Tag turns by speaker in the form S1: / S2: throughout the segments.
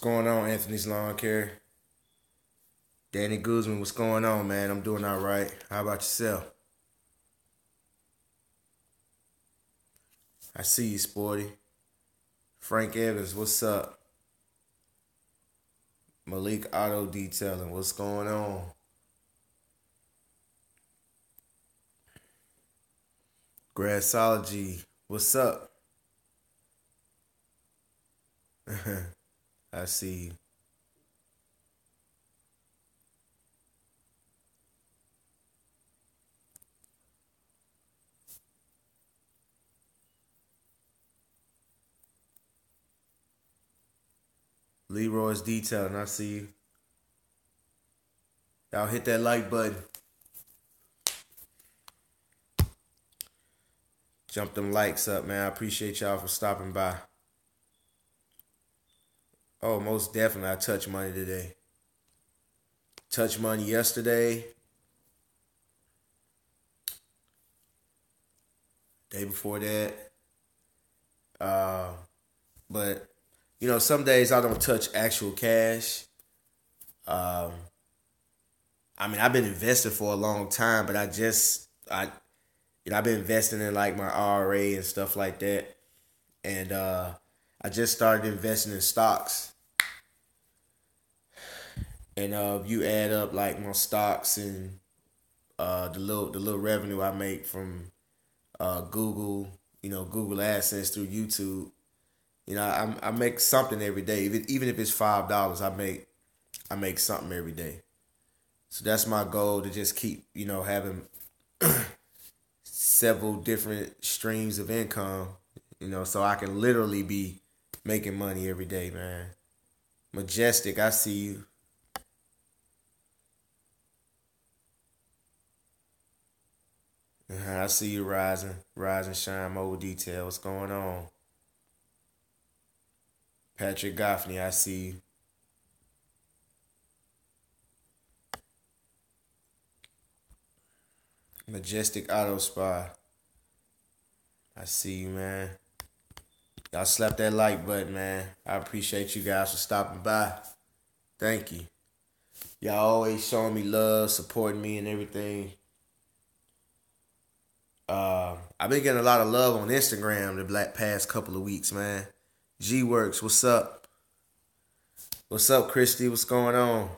S1: going on, Anthony's Lawn Care? Danny Guzman, what's going on, man? I'm doing all right. How about yourself? I see you, Sporty. Frank Evans, what's up? Malik Auto Detailing, what's going on? Grassology, what's up? I see you. Leroy's Detailing, I see you. Y'all hit that like button. Jump them likes up, man. I appreciate y'all for stopping by. Oh, most definitely. I touched money today. Touch money yesterday. Day before that. Uh, but some days I don't touch actual cash. Um, I mean, I've been investing for a long time, but I've been investing in like my RA and stuff like that, and I just started investing in stocks. And if you add up like my stocks and the little revenue I make from Google, Google AdSense through YouTube, I make something every day. Even if it's $5, I make something every day. So that's my goal, to just keep having several different streams of income, so I can literally be making money every day, man. Majestic, I see you. I see you rising, rise and shine. Mobile detail. What's going on? Patrick Goffney, I see you. Majestic Auto Spa, I see you, man. Y'all slap that like button, man. I appreciate you guys for stopping by. Thank you. Y'all always showing me love, supporting me and everything. I've been getting a lot of love on Instagram the past couple of weeks, man. G Works, what's up? What's up, Christy? What's going on?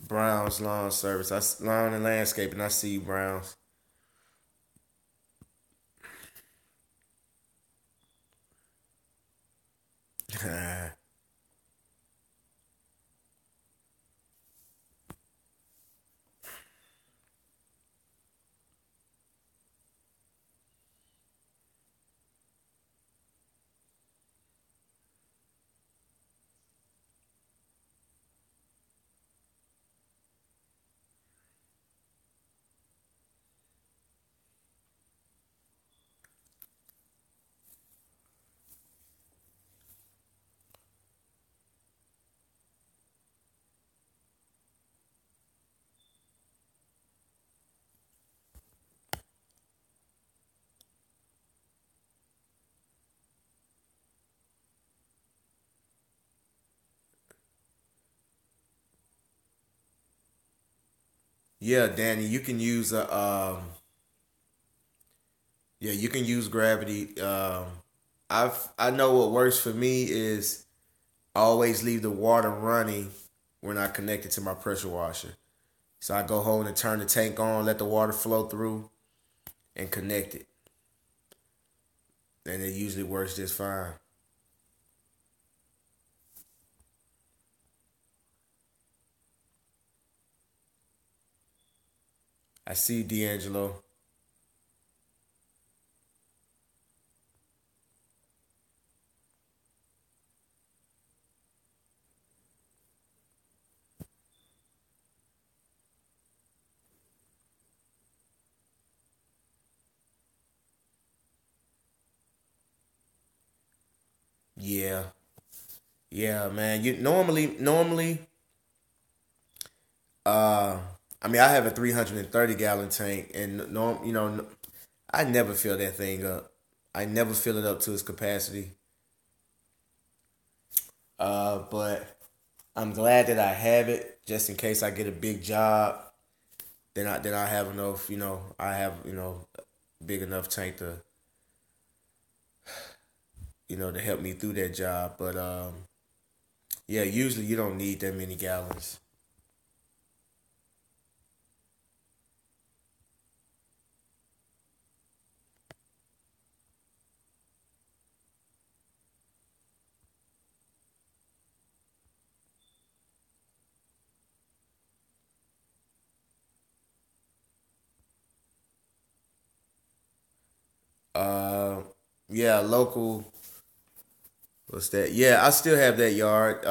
S1: Browns Lawn Service. Lawn and Landscaping. I see you, Browns. Yeah, Danny, you can use you can use gravity. I know what works for me is I always leave the water running when I connect it to my pressure washer. So I go home and turn the tank on, let the water flow through, and connect it. and it usually works just fine. I see D'Angelo. Yeah, yeah, man. You normally, uh, I mean, I have a 330 gallon tank, and I never fill that thing up. I never fill it up to its capacity. But I'm glad that I have it just in case I get a big job. Then I have enough. I have big enough tank to help me through that job. But yeah, usually you don't need that many gallons. Uh, yeah, local. What's that? Yeah, I still have that yard.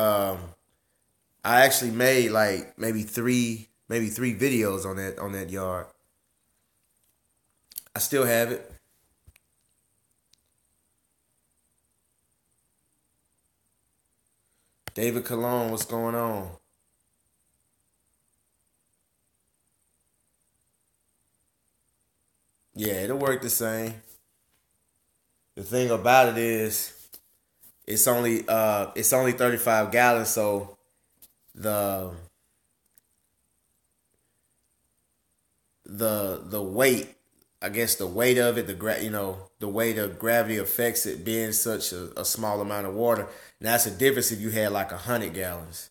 S1: I actually made like maybe three videos on that yard. I still have it. David Cologne, what's going on? Yeah, it'll work the same. The thing about it is it's only 35 gallons, so the the weight, I guess the weight of it, the way the gravity affects it being such a small amount of water. And that's the difference if you had like 100 gallons.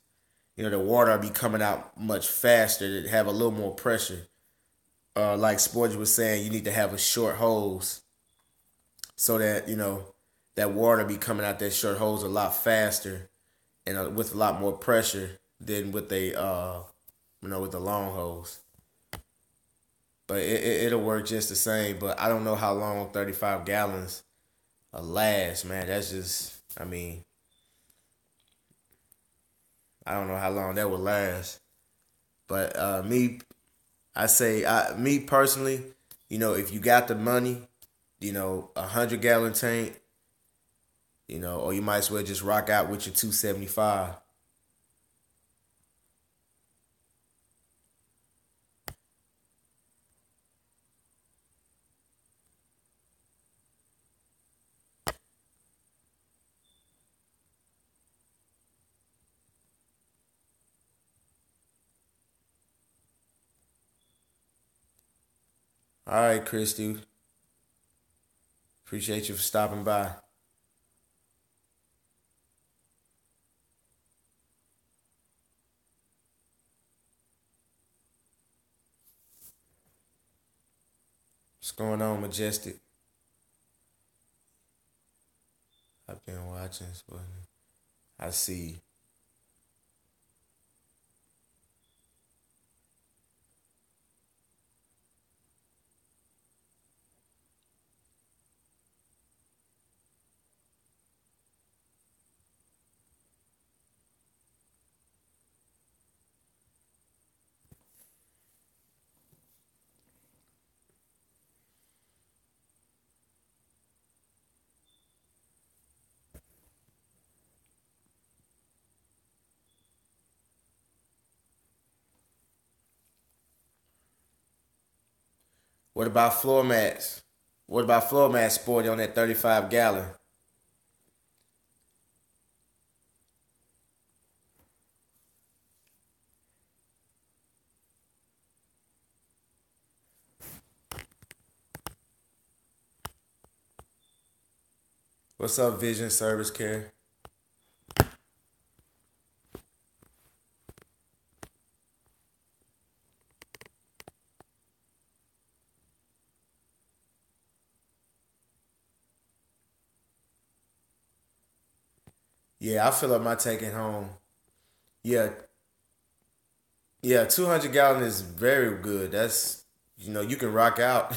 S1: The water will be coming out much faster to have a little more pressure. Like Sports was saying, you need to have a short hose so that that water be coming out that short hose a lot faster and with a lot more pressure than with with the long hose. But it'll work just the same. But I don't know how long 35 gallons will last, man. That's just, I mean, I don't know how long that will last. But me personally, if you got the money, 100 gallon tank, or you might as well just rock out with your 275. All right, Christy. Appreciate you for stopping by. What's going on, Majestic? I've been watching. I see. What about floor mats? What about floor mats, Sporty, on that 35 gallon? What's up, Vision Service Care? Yeah, I fill up my tank at home. Yeah, yeah, 200 gallon is very good. That's you can rock out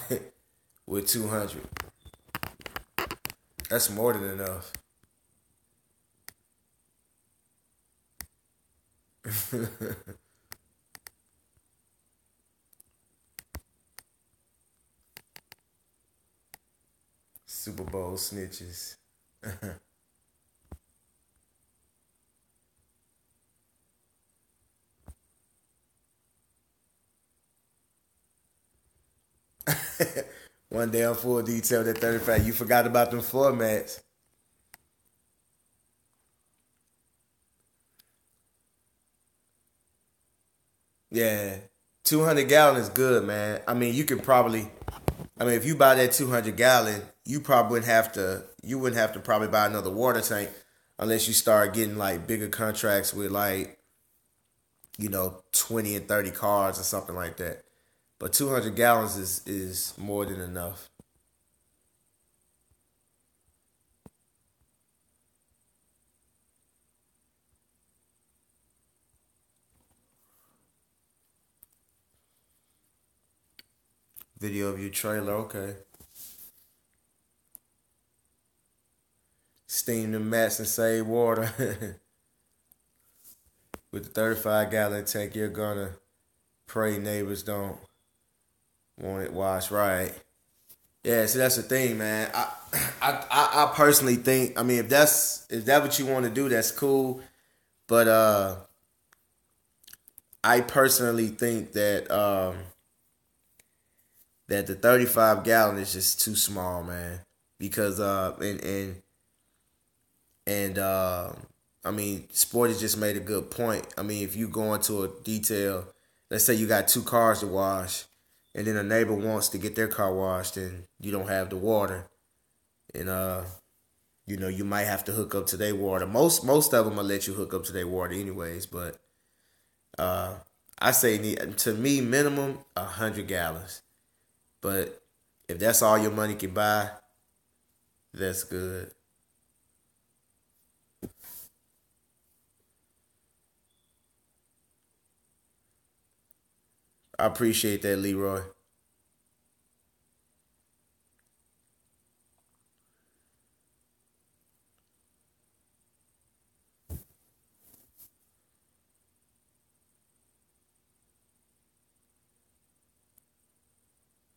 S1: with 200. That's more than enough. Super Bowl snitches. One day on full detail that 35. You forgot about them formats. Yeah. 200 gallon is good, man. I mean, you could probably I mean, if you buy that 200 gallon, you wouldn't have to probably buy another water tank unless you start getting like bigger contracts with like, 20 and 30 cars or something like that. But 200 gallons is more than enough. Video of your trailer, okay. Steam the mats and save water. With the 35 gallon tank, you're gonna pray neighbors don't want it washed right. Yeah, see that's the thing, man. I personally think, I mean, if that what you want to do, that's cool. But I personally think that the 35 gallon is just too small, man. Because and I mean, Sporty just made a good point. I mean, if you go into a detail, let's say you got two cars to wash, and then a neighbor wants to get their car washed, and you don't have the water, and you might have to hook up to their water. Most of them will let you hook up to their water anyways, but uh, I say to me minimum 100 gallons. But if that's all your money can buy, that's good. I appreciate that, Leroy.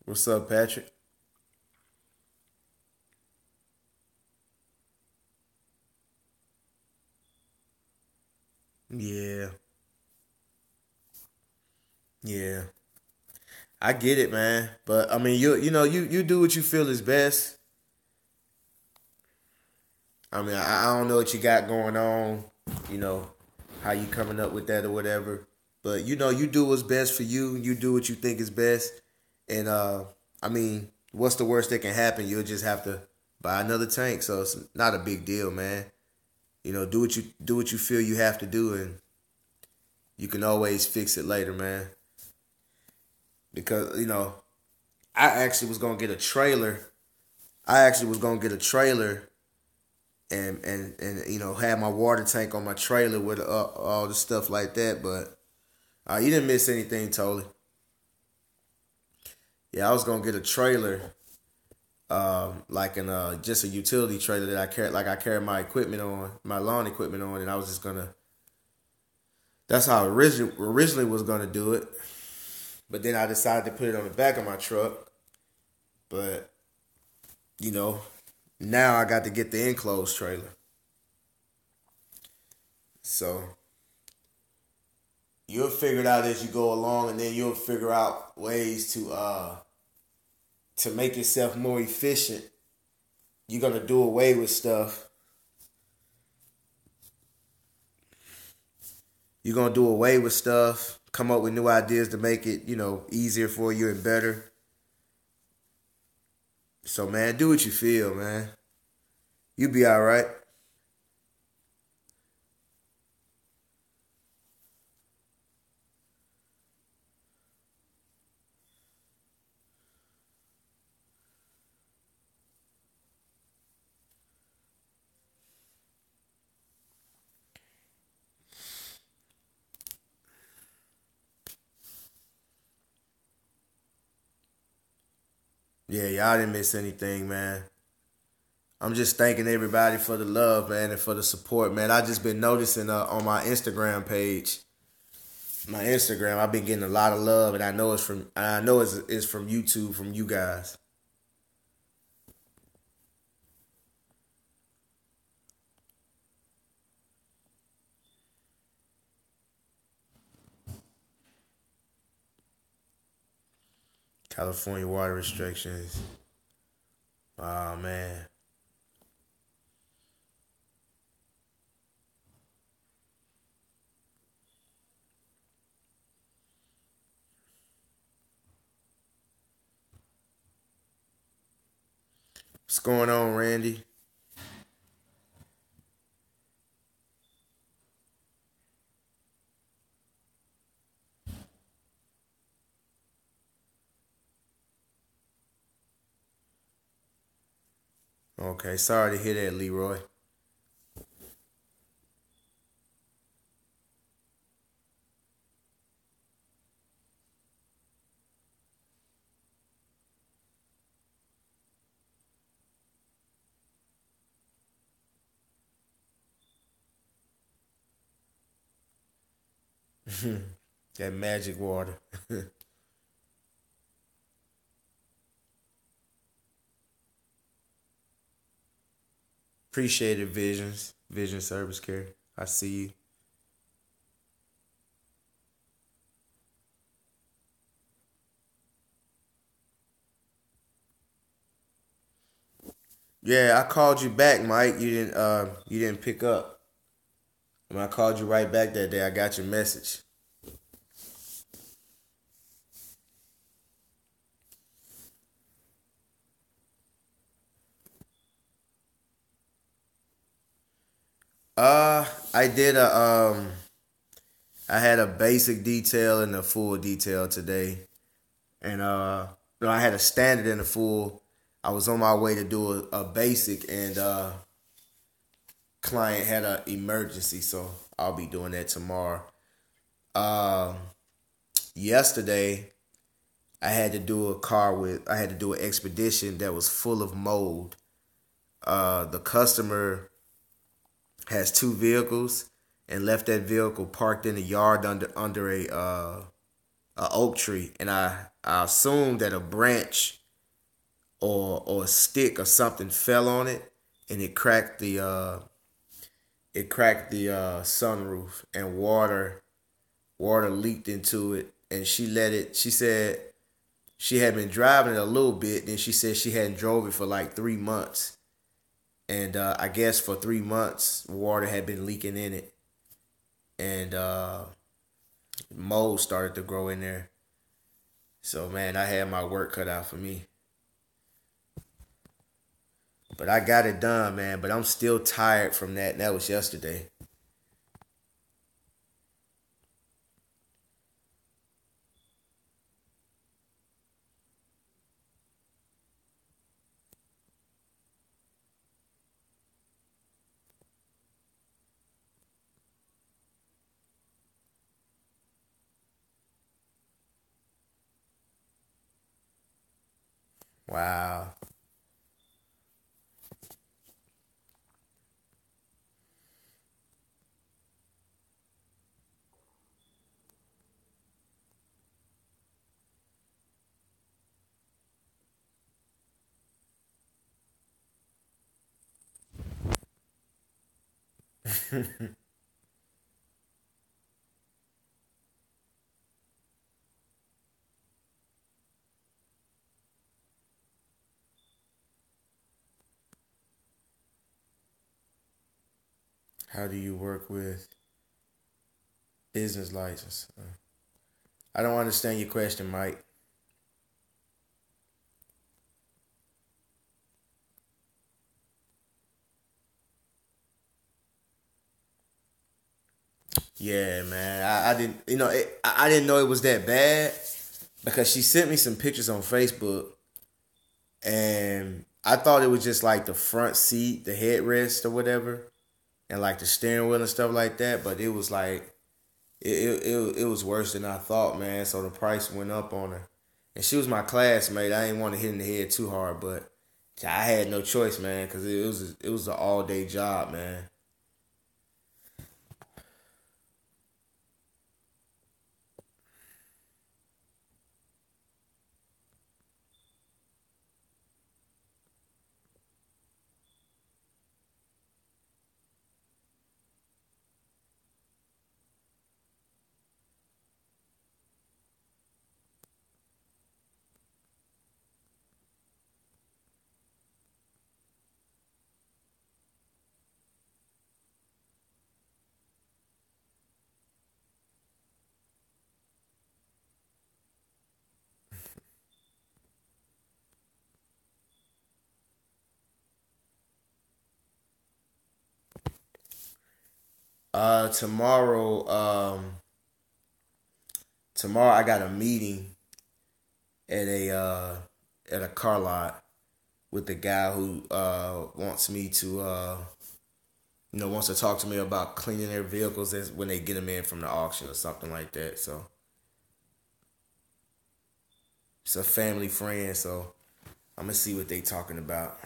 S1: What's up, Patrick? Yeah, yeah. I get it, man. But I mean, you do what you feel is best. I mean, I don't know what you got going on. You know how you coming up with that or whatever. But you do what's best for you. You do what you think is best. And I mean, what's the worst that can happen? You'll just have to buy another tank. So it's not a big deal, man. Do what you feel you have to do, and you can always fix it later, man. Because I actually was gonna get a trailer. I actually was gonna get a trailer and have my water tank on my trailer with all the stuff like that. But you didn't miss anything, totally. Yeah, I was gonna get a trailer, like in just a utility trailer that I carry my equipment on, my lawn equipment on, and I was just gonna. That's how I originally was gonna do it, but then I decided to put it on the back of my truck. But you know, now I got to get the enclosed trailer. So you'll figure it out as you go along, and then you'll figure out ways to make yourself more efficient. You're gonna do away with stuff. You're gonna do away with stuff. Come up with new ideas to make it, easier for you and better. So man, do what you feel, man. You be all right. Yeah, y'all didn't miss anything, man. I'm just thanking everybody for the love, man, and for the support, man. I just been noticing on my Instagram page, my Instagram, I've been getting a lot of love, and I know it's from YouTube, from you guys. California water restrictions. Oh man. What's going on, Randy? Okay, sorry to hear that, Leroy. That magic water. Appreciate it, Vision Service Care. I see you. Yeah, I called you back, Mike. You didn't pick up. When I called you right back that day, I got your message. I did a I had a basic detail and a full detail today. And I had a standard and a full. I was on my way to do a basic, and client had an emergency, so I'll be doing that tomorrow. Um, Yesterday I had to do an expedition that was full of mold. The customer has two vehicles and left that vehicle parked in the yard under a oak tree, and I assumed that a branch or a stick or something fell on it, and it cracked the sunroof, and water leaked into it, and she let it. She said she had been driving it a little bit, and she said she hadn't drove it for like 3 months, and I guess for 3 months water had been leaking in it, and mold started to grow in there. So man, I had my work cut out for me. But I got it done, man. But I'm still tired from that. And that was yesterday. Wow. How do you work with business license? I don't understand your question, Mike. Yeah, man. I didn't, I didn't know it was that bad because she sent me some pictures on Facebook, and I thought it was just like the front seat, the headrest or whatever, and like the steering wheel and stuff like that. But it was like it was worse than I thought, man. So the price went up on her, and she was my classmate. I didn't want to hit in the head too hard, but I had no choice, man, because it was an all day job, man. Tomorrow, tomorrow I got a meeting at a car lot with the guy who wants me to wants to talk to me about cleaning their vehicles as when they get them in from the auction or something like that. So it's a family friend, so I'm gonna see what they talking about.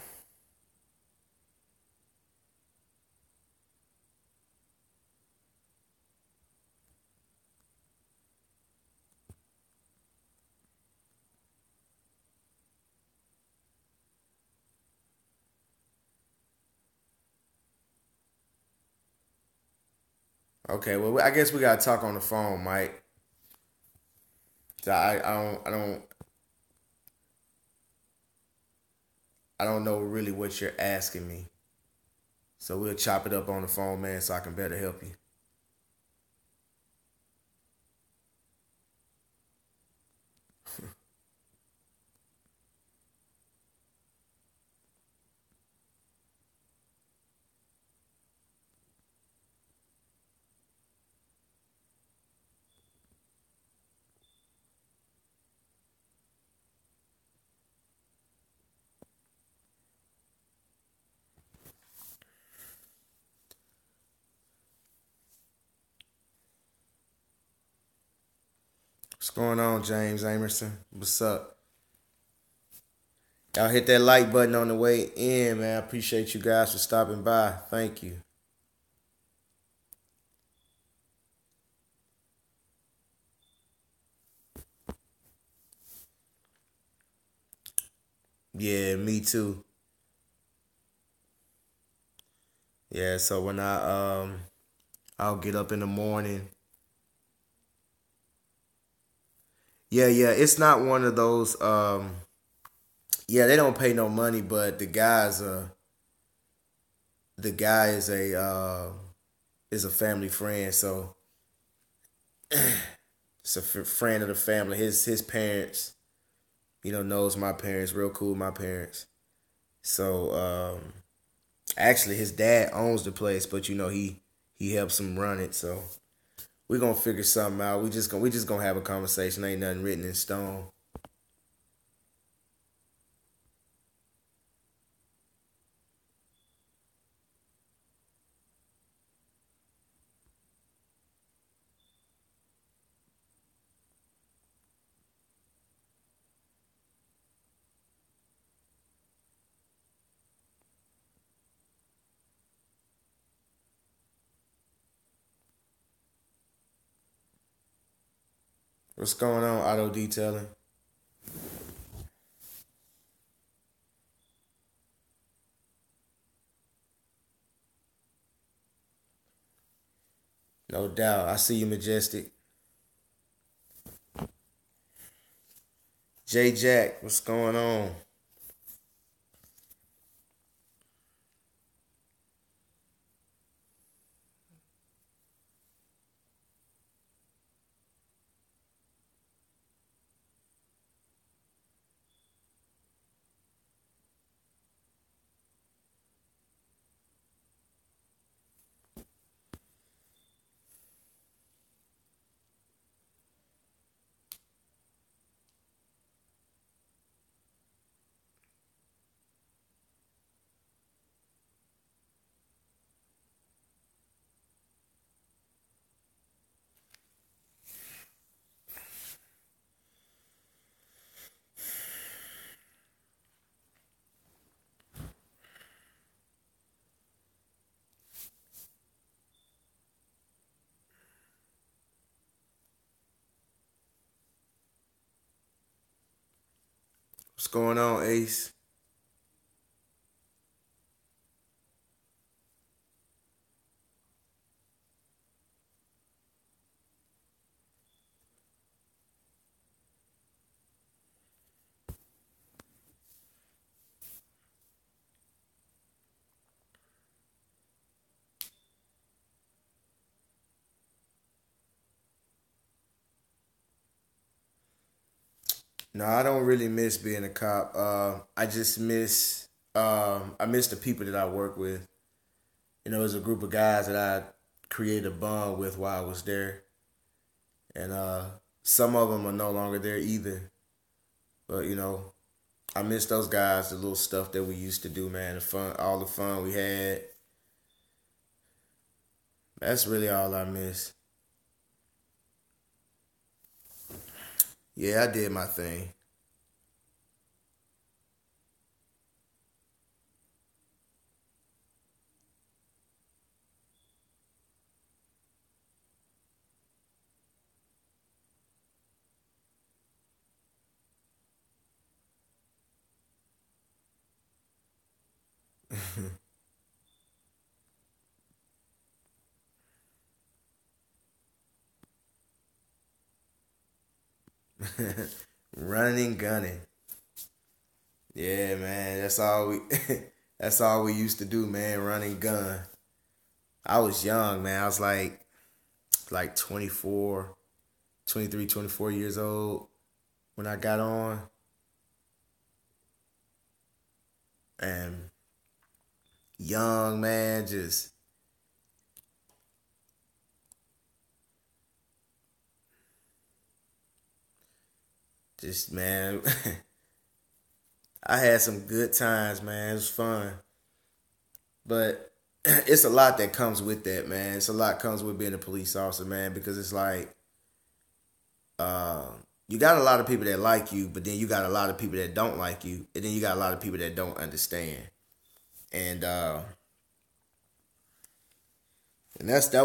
S1: Okay, well I guess we gotta talk on the phone, Mike. So I don't know really what you're asking me. So we'll chop it up on the phone, man, so I can better help you. What's going on, James Amerson? What's up? Y'all hit that like button on the way in, man. I appreciate you guys for stopping by. Thank you. Yeah, me too. Yeah, so when I'll get up in the morning. Yeah, yeah, it's not one of those yeah, they don't pay no money, but the guy is a family friend, so it's a friend of the family. His parents, knows my parents, real cool with my parents. So actually his dad owns the place, but he helps him run it. So we're gonna figure something out. We just gonna have a conversation. Ain't nothing written in stone. What's going on, auto detailing? No doubt. I see you, Majestic. J Jack, what's going on? What's going on, Ace? No, I don't really miss being a cop. I just miss I miss the people that I work with. You know, there's a group of guys that I created a bond with while I was there, and some of them are no longer there either. But you know, I miss those guys, the little stuff that we used to do, man. The fun, all the fun we had. That's really all I miss. Yeah, I did my thing. Running and gunning. Yeah, man. That's all we. That's all we used to do, man. Run and gun. I was young, man. I was like 24, 23, 24 years old when I got on, and young man, just man. I had some good times, man. It was fun, but it's a lot that comes with that, man. It's a lot comes with being a police officer, man, because it's like uh, you got a lot of people that like you, but then you got a lot of people that don't like you, and then you got a lot of people that don't understand. And that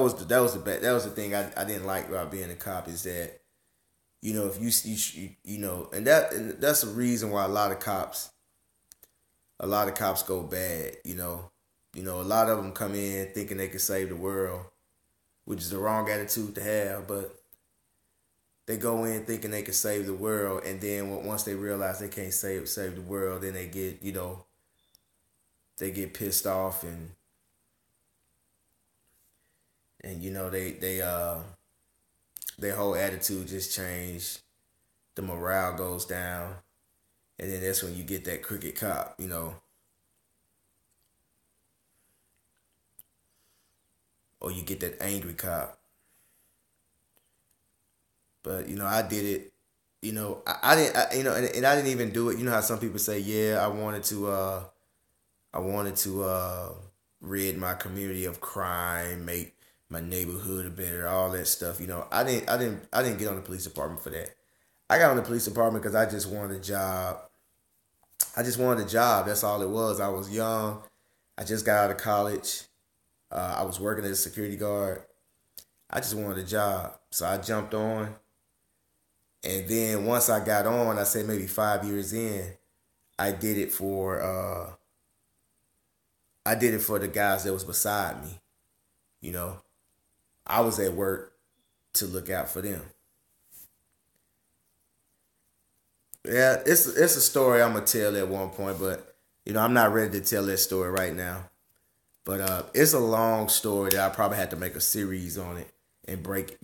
S1: was that was the thing I didn't like about being a cop is that you know if you know and that's the reason why a lot of cops go bad. You know a lot of them come in thinking they can save the world, which is the wrong attitude to have, but they go in thinking they can save the world, and then once they realize they can't save the world, then they get they get pissed off, and you know their whole attitude just changed. The morale goes down, and then that's when you get that crooked cop, or you get that angry cop. But I did it. I didn't. And I didn't even do it. You know how some people say, "Yeah, I wanted to rid my community of crime, make my neighborhood better, all that stuff." I didn't get on the police department for that. I got on the police department because I just wanted a job. I just wanted a job. That's all it was. I was young. I just got out of college. I was working as a security guard. I just wanted a job. So I jumped on. And then once I got on, I say maybe 5 years in, I did it for the guys that was beside me. You know, I was at work to look out for them. Yeah, it's a story I'm gonna tell at one point, but I'm not ready to tell that story right now. But it's a long story that I probably had to make a series on it and break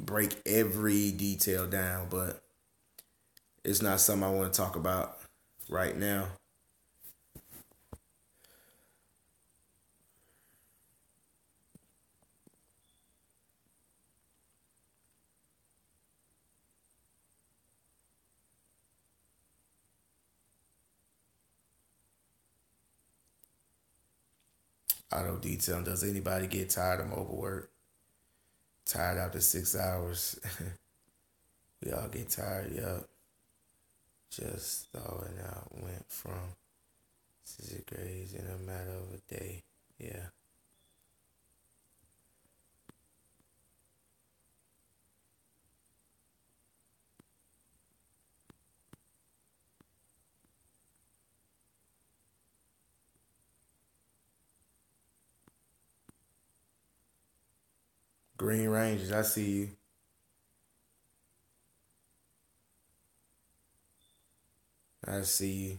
S1: every detail down. But it's not something I want to talk about right now. Auto detail. Does anybody get tired of mobile work? Tired after 6 hours? We all get tired. Yup. Just throwing out went from 6 grades in a matter of a day. Yeah. Green Rangers, I see you. I see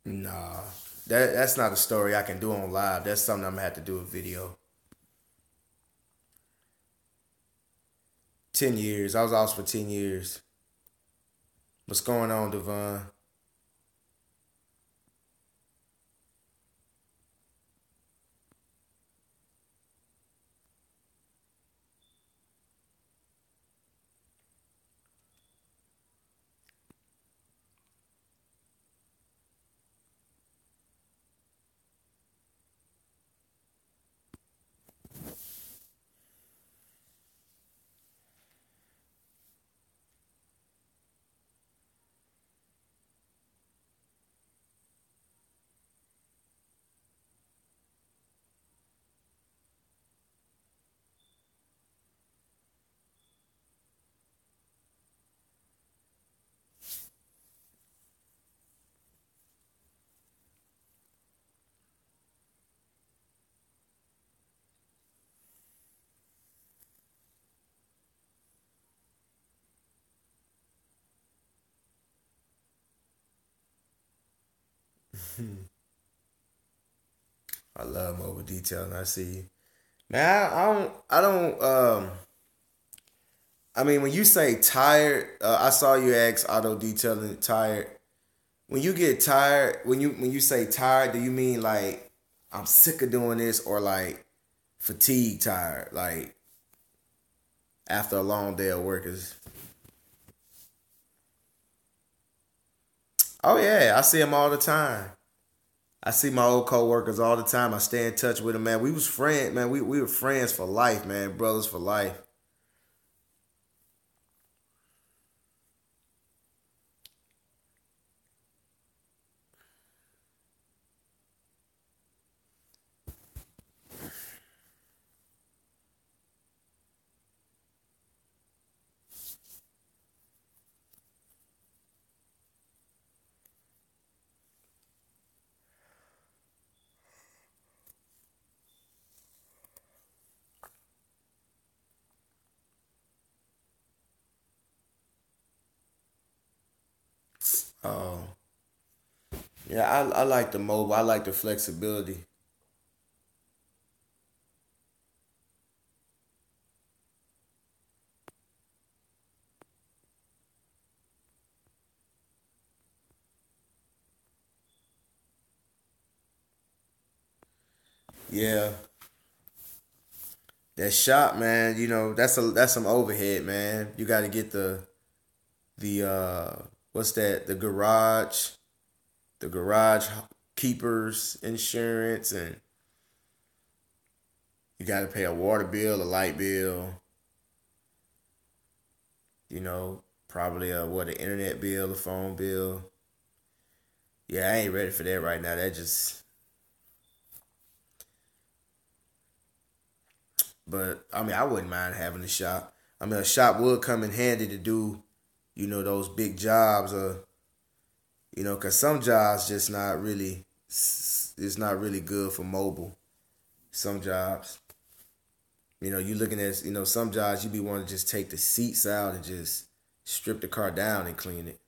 S1: you. Nah, that's not a story I can do on live. That's something I'm gonna have to do a video. 10 years. I was out for 10 years. What's going on, Devon? I love mobile detailing. I see you. Man, I mean, when you say tired, I saw you ask auto detailing tired. When you get tired, when you say tired, do you mean like I'm sick of doing this, or like fatigue tired, like after a long day of work is? Oh yeah, I see them all the time. I see my old coworkers all the time. I stay in touch with them, man. We was friends, man. We were friends for life, man. Brothers for life. Oh, yeah, I like the mobile. I like the flexibility. Yeah, that shop, man. That's some overhead, man. You got to get the what's that? The garage keepers insurance, and you got to pay a water bill, a light bill. Probably an internet bill, a phone bill. Yeah, I ain't ready for that right now. That just, but I mean, I wouldn't mind having a shop. I mean, a shop would come in handy to do, those big jobs, cause some jobs just not really, it's not really good for mobile. Some jobs, you looking at, some jobs you be wanting to just take the seats out and just strip the car down and clean it.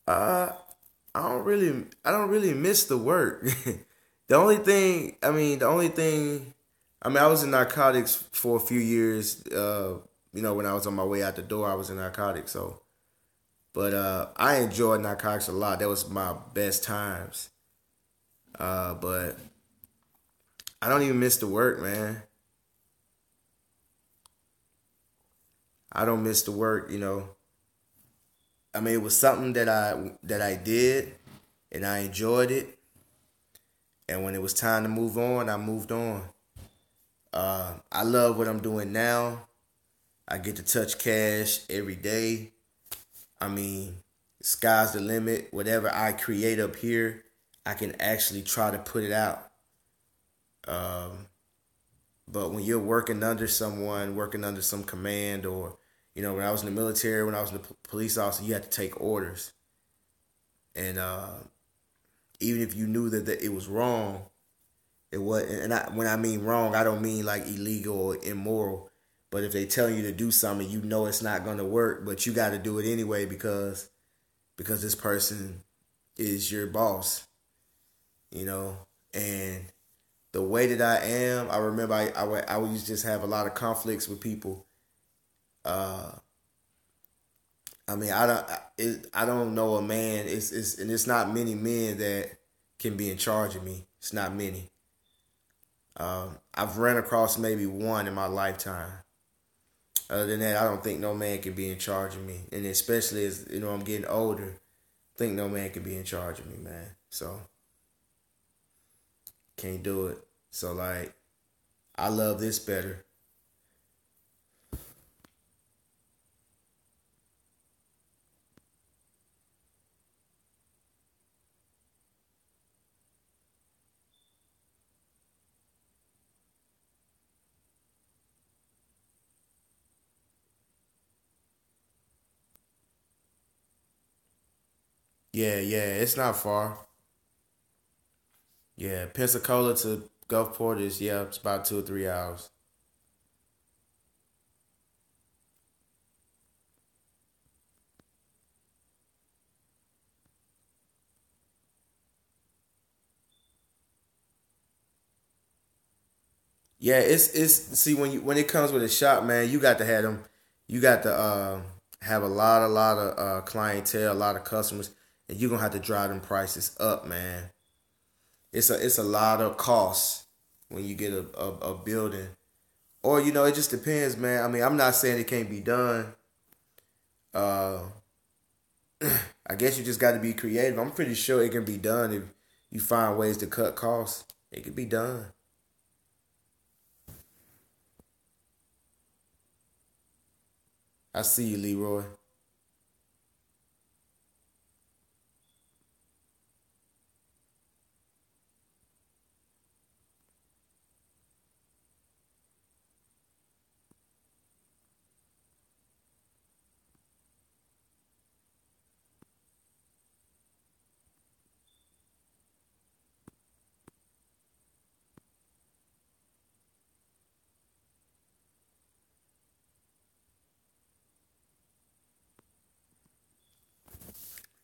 S1: Uh, I don't really miss the work. The only thing, I was in narcotics for a few years. When I was on my way out the door, I was in narcotics. So, but I enjoyed narcotics a lot. That was my best times. But I don't even miss the work, man. I don't miss the work. I mean, it was something that I did, and I enjoyed it. And when it was time to move on, I moved on. I love what I'm doing now. I get to touch cash every day. I mean, sky's the limit. Whatever I create up here, I can actually try to put it out. Um, but when you're working under someone, working under some command, or when I was in the military, when I was in the police officer, you had to take orders, and even if you knew that it was wrong, it was. And when I mean wrong, I don't mean like illegal or immoral. But if they tell you to do something, you know it's not going to work, but you got to do it anyway because this person is your boss, you know. And the way that I am, I remember I would just have a lot of conflicts with people. Uh, I mean, I don't know a man. And it's not many men that can be in charge of me. It's not many. I've ran across maybe one in my lifetime. Other than that, I don't think no man can be in charge of me. And especially as I'm getting older, I think no man can be in charge of me, man. So can't do it. So like, I love this better. Yeah, yeah, it's not far. Yeah, Pensacola to Gulfport is it's about 2 or 3 hours. Yeah, it's see when it comes with a shop, man, you got to have them. You got to have a lot of clientele, a lot of customers, and you're gonna have to drive them prices up, man. It's a lot of costs when you get a building, or it just depends, man. I mean, I'm not saying it can't be done. Uh, I guess you just got to be creative. I'm pretty sure it can be done if you find ways to cut costs. It can be done. I see you, Leroy.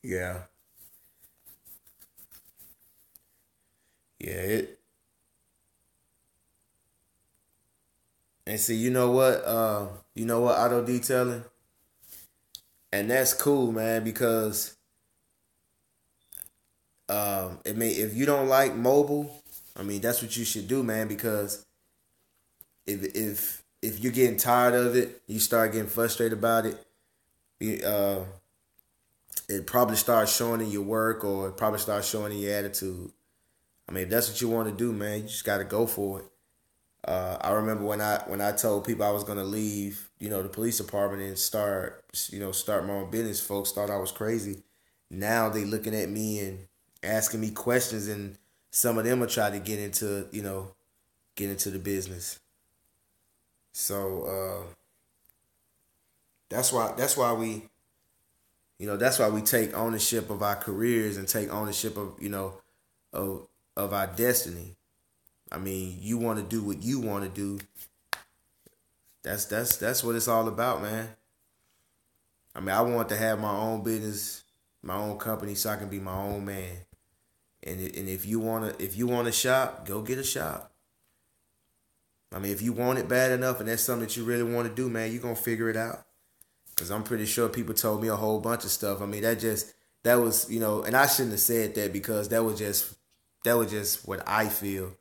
S1: Yeah, yeah. And see, you know what? Auto detailing, and that's cool, man. Because it may if you don't like mobile, I mean, that's what you should do, man. Because if you're getting tired of it, you start getting frustrated about it. It probably starts showing in your work, or it probably starts showing in your attitude. I mean, if that's what you want to do, man, you just got to go for it. I remember when I told people I was gonna leave, the police department and start my own business. Folks thought I was crazy. Now they looking at me and asking me questions, and some of them are trying to get into the business. So that's why we take ownership of our careers and take ownership of of our destiny. I mean, you want to do what you want to do. That's what it's all about, man. I mean, I want to have my own business, my own company, so I can be my own man. And if you want to shop, go get a shop. I mean, if you want it bad enough and that's something that you really want to do, man, you gonna figure it out. Cause I'm pretty sure people told me a whole bunch of stuff. I mean, that was and I shouldn't have said that because that was just what I feel.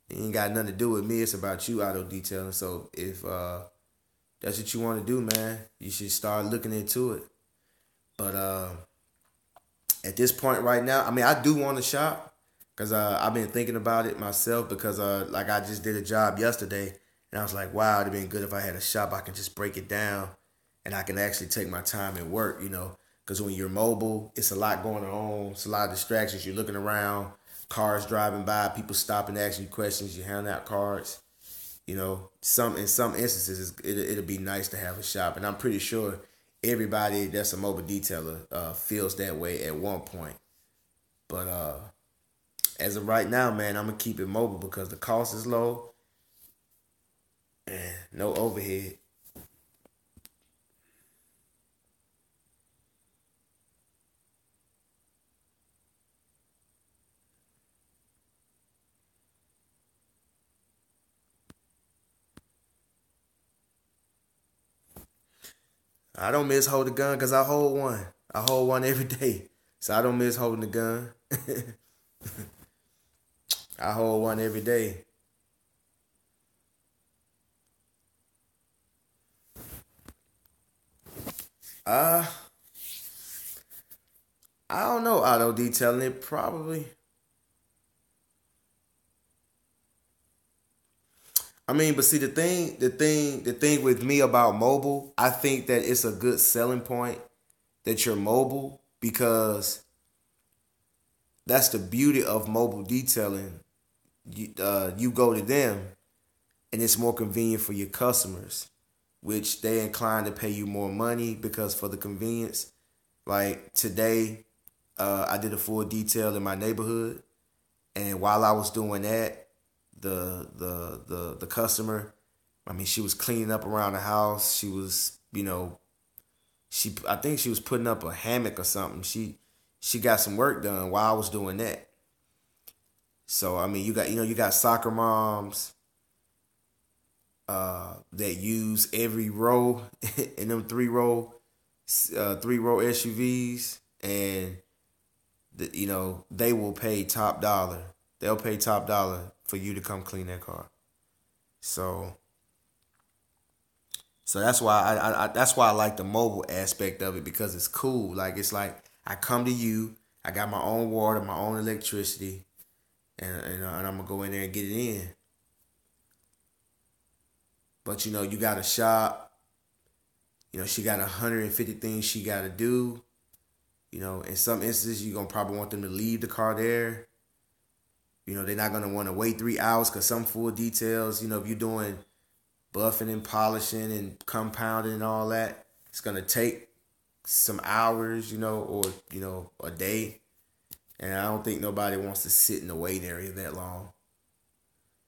S1: It ain't got nothing to do with me. It's about you, auto detailing. So if that's what you want to do, man, you should start looking into it. But at this point right now, I mean, I do want to shop because I've been thinking about it myself because like I just did a job yesterday. And I was like, wow, it'd been good if I had a shop I can just break it down and I can actually take my time and work, you know. Because when you're mobile, it's a lot going on. It's a lot of distractions. You're looking around, cars driving by, people stopping, asking you questions. You're handing out cards. You know, in some instances, it'll be nice to have a shop, and I'm pretty sure everybody that's a mobile detailer feels that way at one point. But as of right now, man, I'm gonna keep it mobile because the cost is low and no overhead. I don't miss holding a gun because I hold one. I hold one every day, so I don't miss holding the gun. I hold one every day. Uh, I don't know auto detailing it probably. I mean, but see the thing with me about mobile, I think that it's a good selling point that you're mobile because that's the beauty of mobile detailing. You go to them and it's more convenient for your customers, which they inclined to pay you more money because for the convenience. Like today, I did a full detail in my neighborhood, and while I was doing that, the customer, I mean, she was cleaning up around the house. She was, I think she was putting up a hammock or something. She got some work done while I was doing that. So I mean, you got soccer moms that use every row in them three row SUVs, and they will pay top dollar. They'll pay top dollar for you to come clean their car. So that's why I like the mobile aspect of it because it's cool. Like it's like I come to you, I got my own water, my own electricity, and I'm gonna go in there and get it in. But you got a shop. She got 150 things she got to do. In some instances, you're gonna probably want them to leave the car there. They're not gonna want to wait 3 hours because some full details. If you're doing buffing and polishing and compounding and all that, it's gonna take some hours, or a day. And I don't think nobody wants to sit in the wait area that long.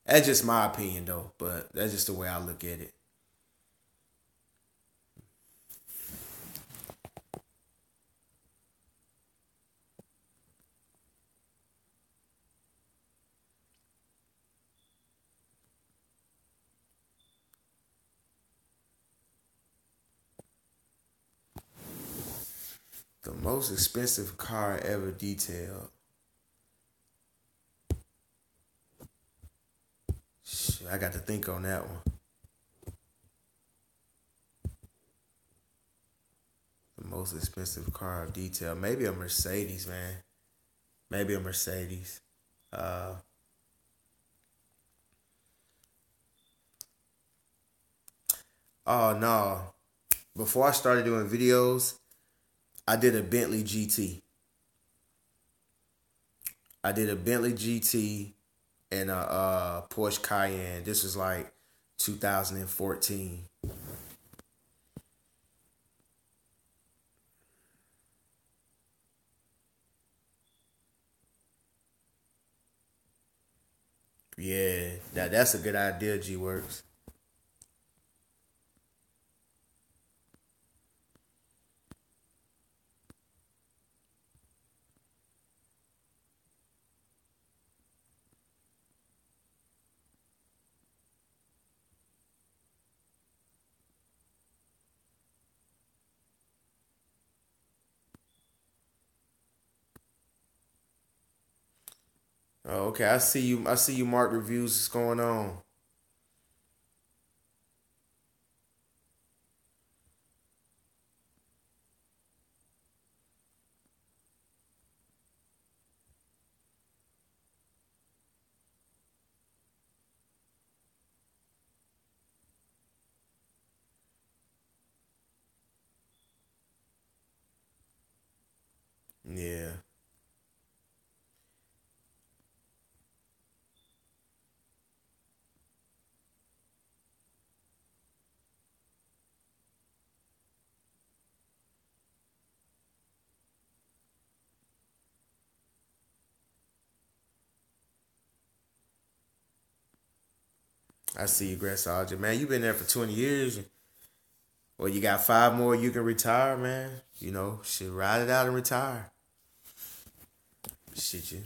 S1: That's just my opinion, though. But that's just the way I look at it. The most expensive car ever detailed. Shit, I got to think on that one. The most expensive car detail. Maybe a Mercedes, man. Maybe a Mercedes. Uh, oh no. Before I started doing videos, I did a Bentley GT. I did a Bentley GT and a Porsche Cayenne. This was like 2014. Yeah, that's a good idea, G Works. Oh, okay. I see you. I see you. Mark reviews. What's going on? I see you, Grand Sergeant. Man, you been there for 20 years. Well, you got 5 more you can retire, man. You know, shit, ride it out and retire. Shit, you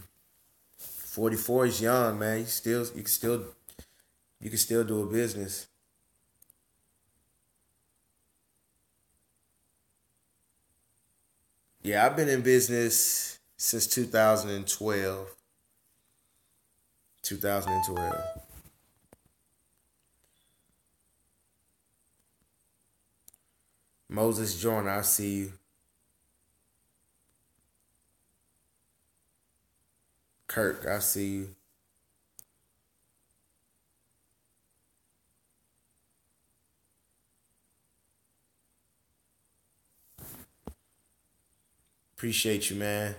S1: 44 is young, man. You can still do a business. Yeah, I've been in business since 2012. 2012. Moses Joyner, I see you. Kirk, I see you. Appreciate you, man.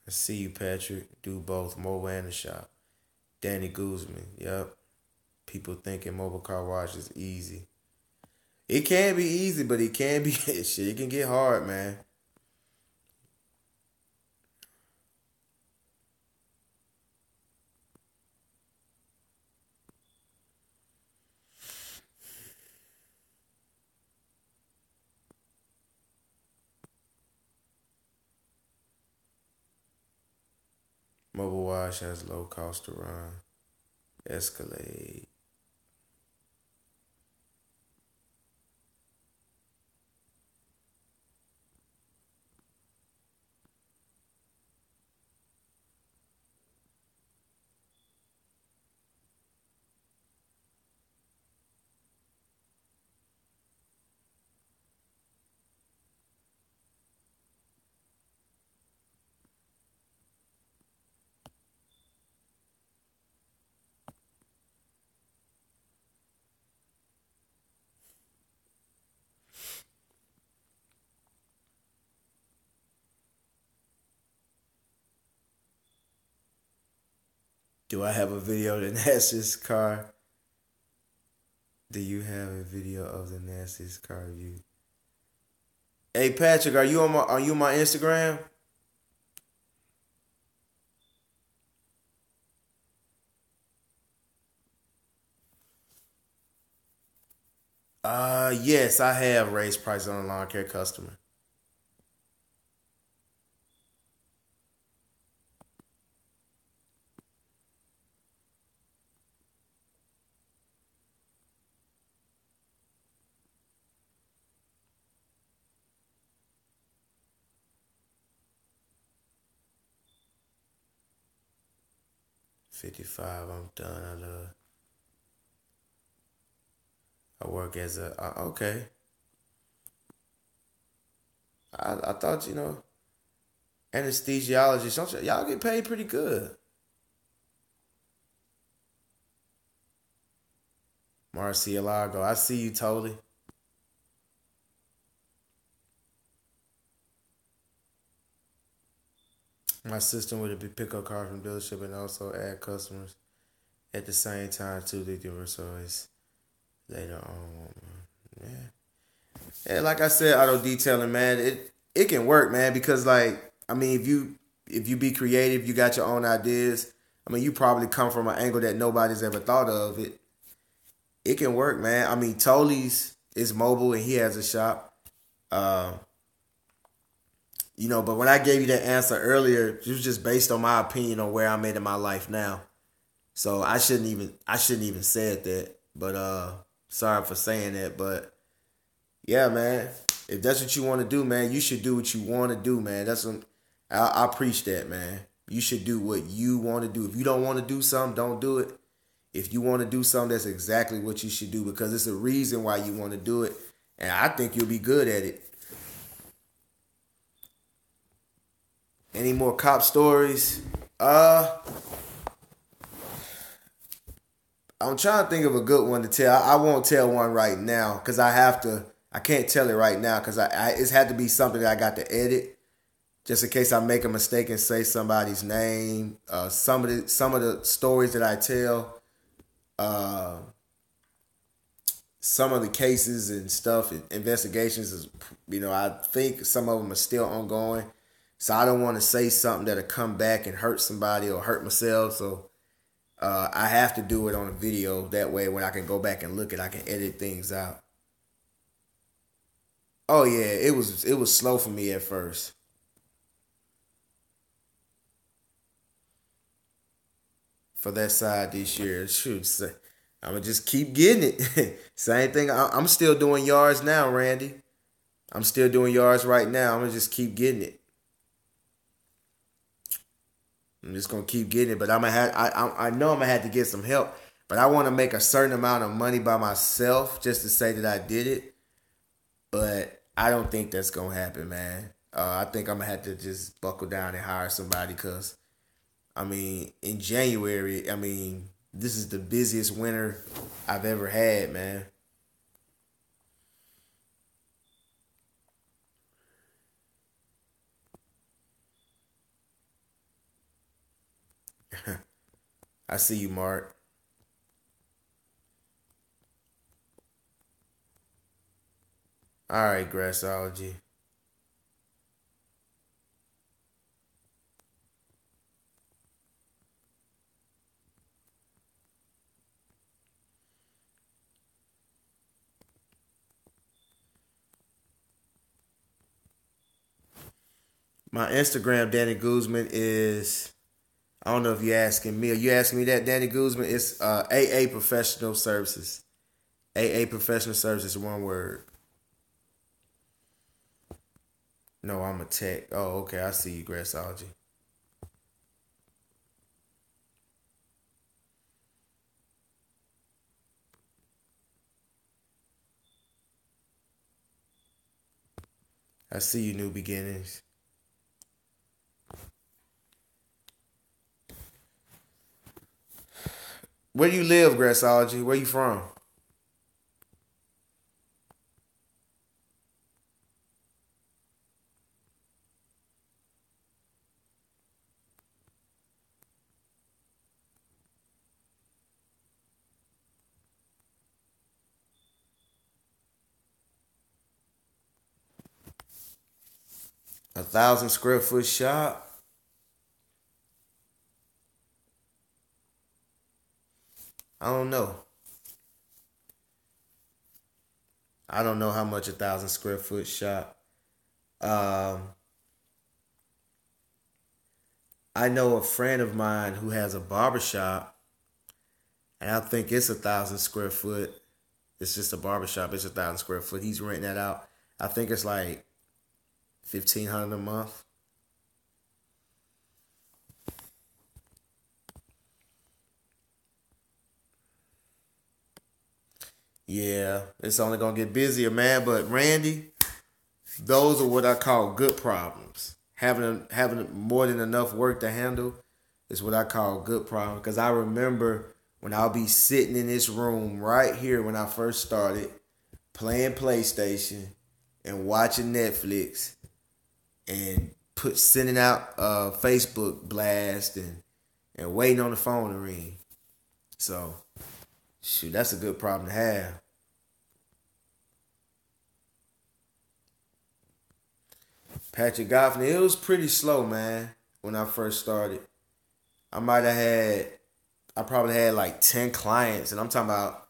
S1: I see you, Patrick. Do both mobile and the shop. Danny Guzman. Yep. People thinking mobile car wash is easy. It can be easy, but it can be shit. It can get hard, man. Mobile wash has low cost to run. Escalade. 'Do I have a video of the nastiest car? Do you have a video of the nastiest car view? Hey Patrick, are you on my Instagram? Yes, I have raised prices on a lawn care customer. 55, I'm done. I work as a okay. I thought anesthesiologist. Y'all get paid pretty good. Marcielago, I see you totally. My system would be pick up cars from dealership and also add customers at the same time too. They do so it's later on. Yeah. And like I said, auto detailing, man, it can work, man, because like I mean, if you be creative, you got your own ideas. I mean, you probably come from an angle that nobody's ever thought of. It can work, man. I mean, Tolly's is mobile and he has a shop. Uh, but when I gave you that answer earlier, it was just based on my opinion on where I'm at in my life now. So I shouldn't even said that. But sorry for saying that. But yeah, man. If that's what you want to do, man, you should do what you want to do, man. I preach that, man. You should do what you want to do. If you don't want to do something, don't do it. If you want to do something, that's exactly what you should do because it's a reason why you want to do it, and I think you'll be good at it. Any more cop stories? I'm trying to think of a good one to tell. I won't tell one right now because I have to. I can't tell it right now because it's had to be something that I got to edit just in case I make a mistake and say somebody's name. Some of the stories that I tell, uh, some of the cases and stuff and investigations is, I think some of them are still ongoing. So I don't want to say something that'll come back and hurt somebody or hurt myself. So I have to do it on a video. That way, when I can go back and look at, I can edit things out. Oh yeah, it was slow for me at first. For that side this year. Shoot, I'm gonna just keep getting it. Same thing. I'm still doing yards now, Randy. I'm still doing yards right now. I'm gonna just keep getting it. I'm just gonna keep getting it. But I'm gonna have. I know I'm gonna have to get some help. But I want to make a certain amount of money by myself just to say that I did it. But I don't think that's gonna happen, man. I think I'm gonna have to just buckle down and hire somebody because in January, this is the busiest winter I've ever had, man. I see you, Mark. All right, Grassology. My Instagram, Danny Guzman, is. I don't know if you're asking me. Are you asking me that, Danny Guzman? It's AA Professional Services. AA Professional Services, one word. No, I'm a tech. Oh, okay. I see you, Grassology. I see you, New Beginnings. Where do you live, Grassology? Where you from? 1,000 square foot shop. I don't know. I don't know how much 1,000 square foot shop. Um, I know a friend of mine who has a barber shop, and I think it's 1,000 square foot. It's just a barber shop. It's 1,000 square foot. He's renting that out. I think it's like 1,500 a month. Yeah, it's only gonna get busier, man. But Randy, those are what I call good problems. Having more than enough work to handle is what I call good problem. Because I remember when I'll be sitting in this room right here when I first started playing PlayStation and watching Netflix and put sending out Facebook blast and waiting on the phone to ring. So shoot, that's a good problem to have. Patrick Goffney, it was pretty slow, man, when I first started. I might have had, I probably had like 10 clients, and I'm talking about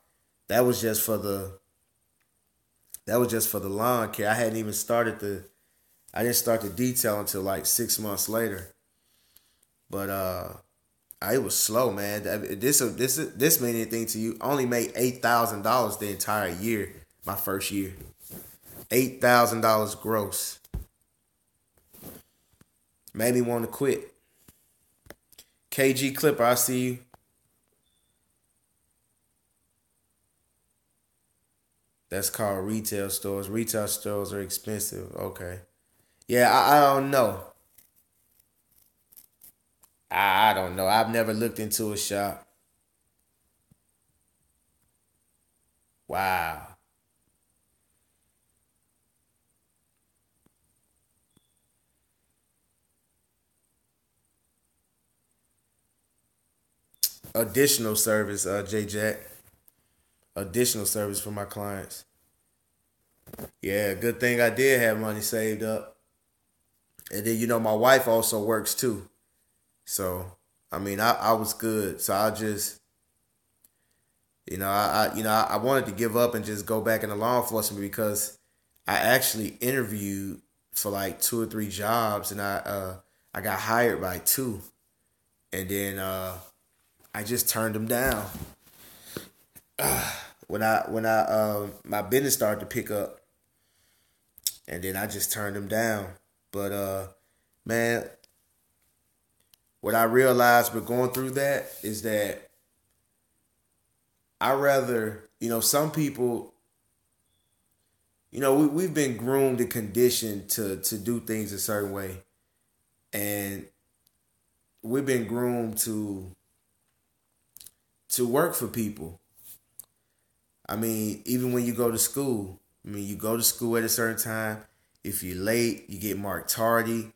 S1: that was just for the, that was just for the lawn care. I didn't start the detail until like 6 months later. But it was slow, man. This mean anything to you? I only made $8,000 the entire year, my first year. $8,000 gross. Made me want to quit. KG Clipper, I see you. That's called retail stores. Retail stores are expensive. Okay. Yeah, I don't know. I don't know. I've never looked into a shop. Wow. Additional service, J Jack. additional service for my clients. Yeah, good thing I did have money saved up. And then my wife also works too. So I mean I was good. So I just I wanted to give up and just go back into law enforcement because I actually interviewed for like two or three jobs and I got hired by two. And then I just turned them down. When I my business started to pick up, and then I just turned them down. But man, what I realized with going through that is that I rather, some people, we've been groomed and conditioned to do things a certain way, and we've been groomed to work for people. I mean, even when you go to school, you go to school at a certain time. If you're late, you get marked tardy.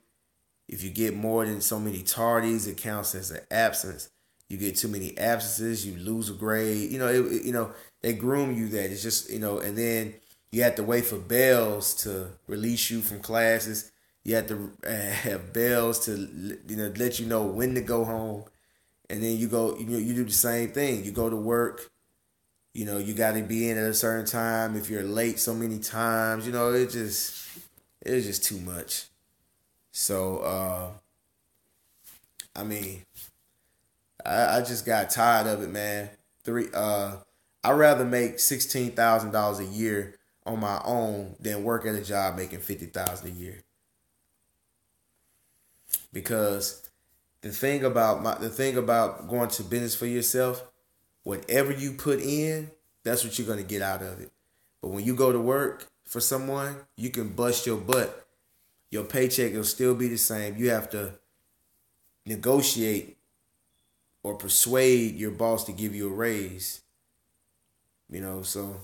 S1: If you get more than so many tardies, it counts as an absence. You get too many absences, you lose a grade. They groom you that. It's just, and then you have to wait for bells to release you from classes. You have to have bells to, let you know when to go home. And then you go, you do the same thing. You go to work. You got to be in at a certain time. If you're late so many times, it's just too much. So, I mean, I just got tired of it, man. I'd rather make $16,000 a year on my own than work at a job making $50,000 a year. Because the thing about going to business for yourself, whatever you put in, that's what you're gonna get out of it. But when you go to work for someone, you can bust your butt. Your paycheck will still be the same. You have to negotiate or persuade your boss to give you a raise. So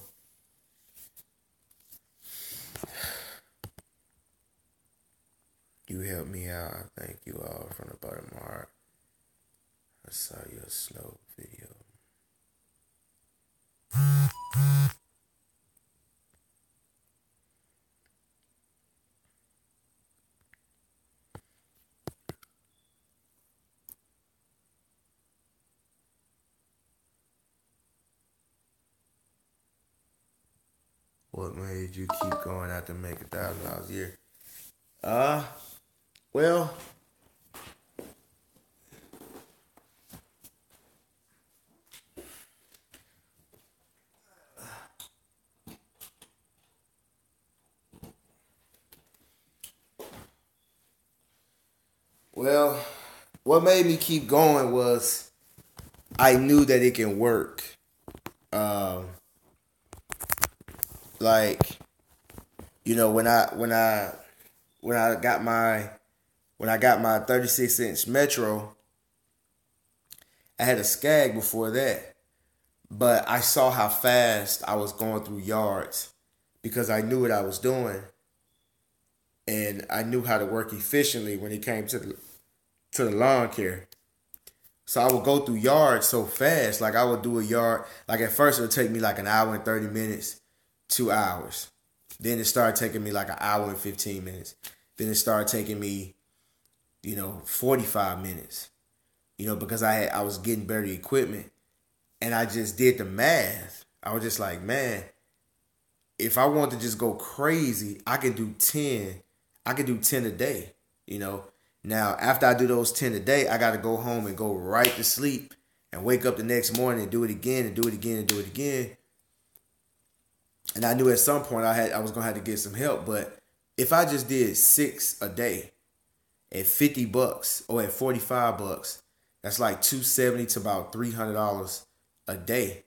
S1: you helped me out. I thank you all from the bottom of my heart. I saw your snow video. What made you keep going after making $1,000 a year? Well, what made me keep going was I knew that it can work. Um, like when I got my 36-inch Metro, I had a Skag before that, but I saw how fast I was going through yards because I knew what I was doing, and I knew how to work efficiently when it came to the lawn care. So I would go through yards so fast. Like I would do a yard. Like at first it would take me like an hour and 30 minutes, 2 hours. Then it started taking me like an hour and 15 minutes. Then it started taking me, 45 minutes. Because I was getting better equipment. And I just did the math. I was just like, man, if I want to just go crazy, I can do 10. I can do 10 a day. Now, after I do those 10 a day, I got to go home and go right to sleep and wake up the next morning and do it again and do it again and do it again. And I knew at some point I was going to have to get some help. But if I just did 6 a day at $50 or at $45, that's like $270 to about $300 a day.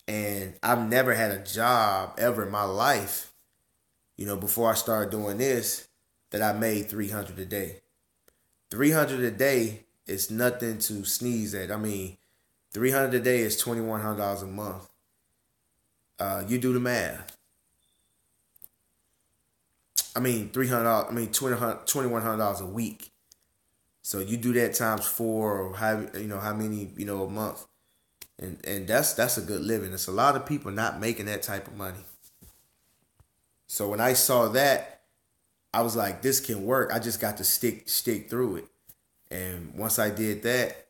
S1: And I've never had a job ever in my life, before I started doing this, that I made $300 a day. $300 a day is nothing to sneeze at. I mean, $300 a day is $2,100 a month. You do the math. I mean, $2,100 a week. So you do that times 4, or how many a month. And that's a good living. There's a lot of people not making that type of money. So when I saw that, I was like, this can work. I just got to stick through it. And once I did that,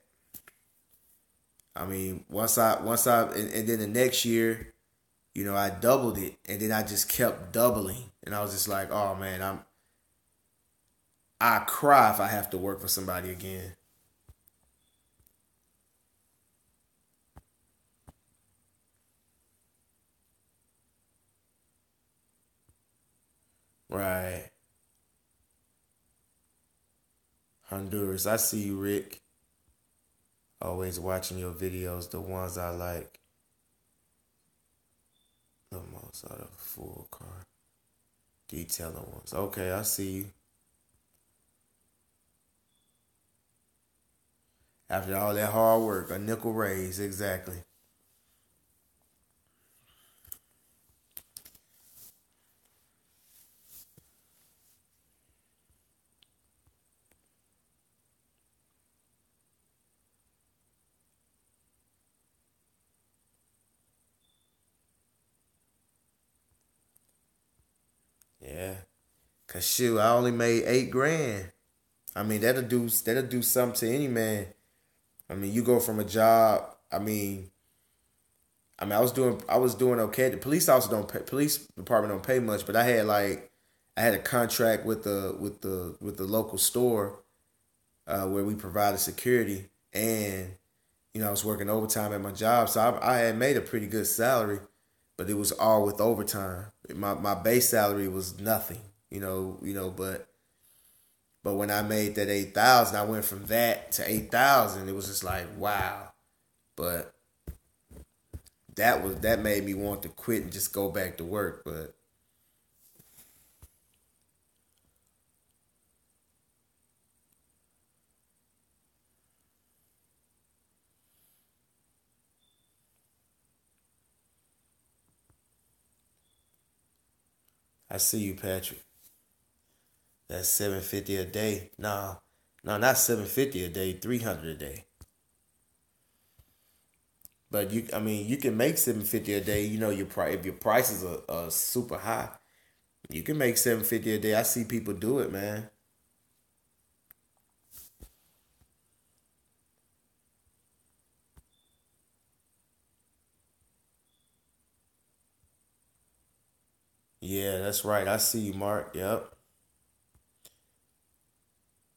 S1: I mean, and then the next year, I doubled it, and then I just kept doubling, and I was just like, oh man, I cry if I have to work for somebody again. Right. Honduras. I see you, Rick. Always watching your videos, the ones I like the most out of full car. Detailing ones. Okay, I see you. After all that hard work, a nickel raise, exactly. Yeah. Cause shoot, I only made 8 grand. I mean, that'll do something to any man. I mean, you go from a job. I was doing okay. The police department don't pay much, but I had a contract with the local store where we provided security, and I was working overtime at my job, so I had made a pretty good salary, but it was all with overtime. My base salary was nothing, but when I made that 8,000, I went from that to 8,000. It was just like wow, but that made me want to quit and just go back to work. But I see you, Patrick. That's 750 a day. No, no, not 750 a day. 300 a day. But you can make 750 a day. Your price if your prices are super high, you can make 750 a day. I see people do it, man. Yeah, that's right. I see you, Mark. Yep.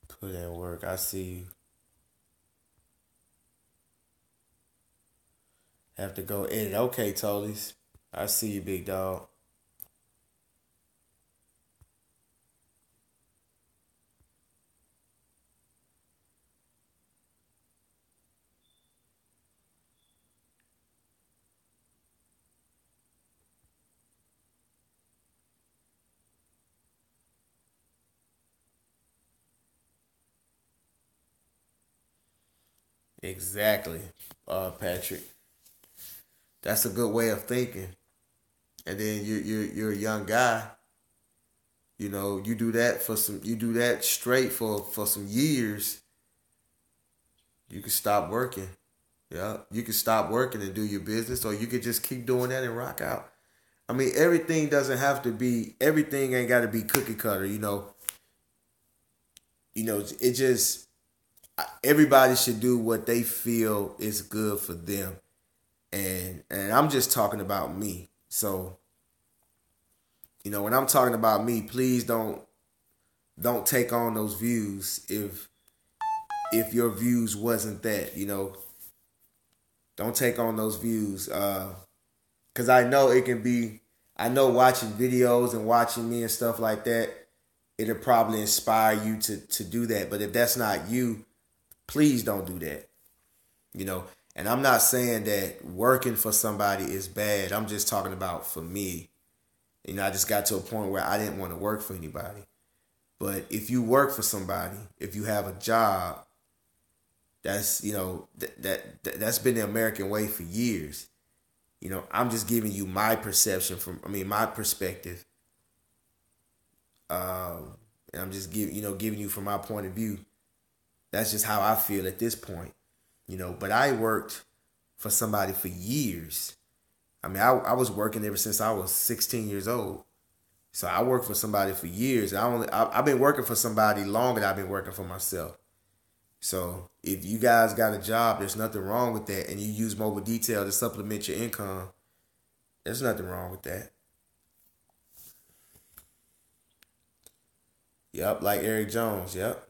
S1: Put in work. I see you. Have to go edit. Okay, Tolies. I see you, big dog. Exactly, Patrick. That's a good way of thinking. And then you're a young guy. You do that straight for some years. You can stop working. Yeah, you can stop working and do your business, or you could just keep doing that and rock out. I mean, everything ain't got to be cookie cutter. It just everybody should do what they feel is good for them, and I'm just talking about me. So when I'm talking about me, please don't take on those views if your views wasn't that. Don't take on those views. Cause I know it can be. I know watching videos and watching me and stuff like that, it'll probably inspire you to do that. But if that's not you, please don't do that. You know. And I'm not saying that working for somebody is bad. I'm just talking about for me. I just got to a point where I didn't want to work for anybody. But if you work for somebody, if you have a job, that's that's been the American way for years. I'm just giving you my perception my perspective. And I'm just giving you from my point of view. That's just how I feel at this point. But I worked for somebody for years. I mean, I was working ever since I was 16 years old. So I worked for somebody for years. I've been working for somebody longer than I've been working for myself. So if you guys got a job, there's nothing wrong with that, and you use mobile detail to supplement your income, there's nothing wrong with that. Yep, like Eric Jones. Yep,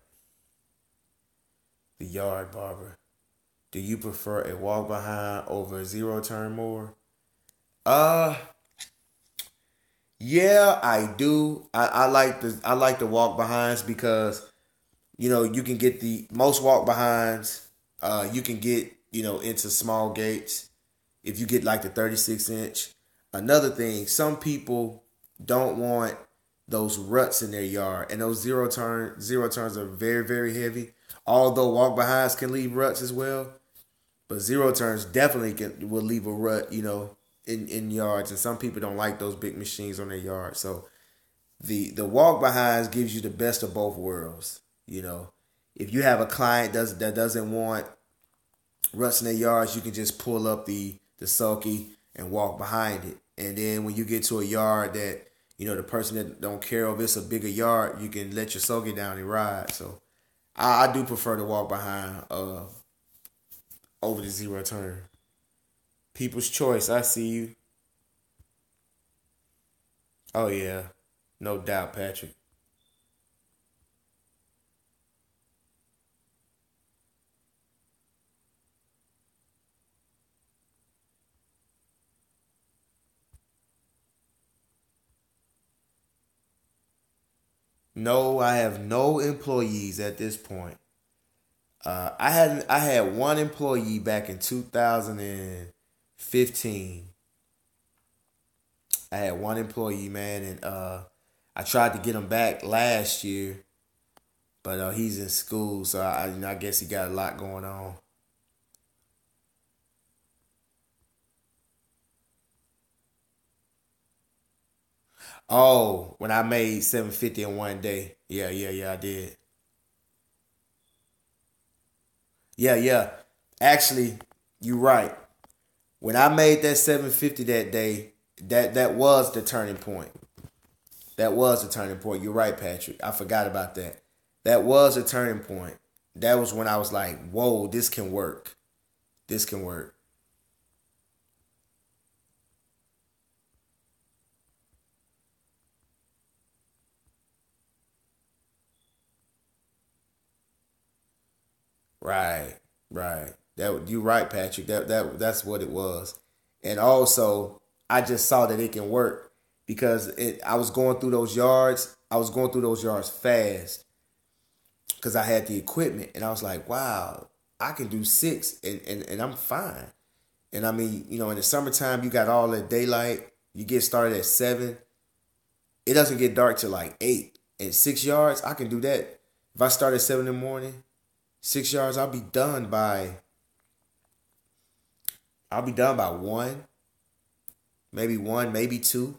S1: the yard barber. Do you prefer a walk behind over a zero turn mower? Uh, yeah, I do. I like the walk behinds because you can get the most walk behinds. You can get into small gates if you get like the 36-inch. Another thing, some people don't want those ruts in their yard, and those zero turns are very very heavy. Although walk behinds can leave ruts as well, but zero turns definitely will leave a rut. In yards, and some people don't like those big machines on their yard. So the walk behinds gives you the best of both worlds. If you have a client that doesn't want ruts in their yards, you can just pull up the sulky and walk behind it. And then when you get to a yard that the person that don't care if it's a bigger yard, you can let your sulky down and ride. So I do prefer to walk behind over the zero turn. People's choice. I see you. Oh yeah, no doubt, Patrick. No, I have no employees at this point. I had one employee back in 2015. I had one employee, man, and I tried to get him back last year, but he's in school, so I guess he got a lot going on. Oh, when I made 750 in one day. Yeah, yeah, yeah, I did. Yeah, yeah. Actually, you're right. When I made that 750 that day, that was the turning point. That was the turning point. You're right, Patrick. I forgot about that. That was a turning point. That was when I was like, "Whoa, this can work. This can work." Right, right. That you're right, Patrick. That's what it was. And also, I just saw that it can work because I was going through those yards. I was going through those yards fast because I had the equipment, and I was like, "Wow, I can do six, and I'm fine." And I mean, in the summertime, you got all the daylight. You get started at 7. It doesn't get dark till like 8. And 6 yards, I can do that. If I start at 7 in the morning, 6 yards, I'll be done by 1, maybe 1, maybe 2.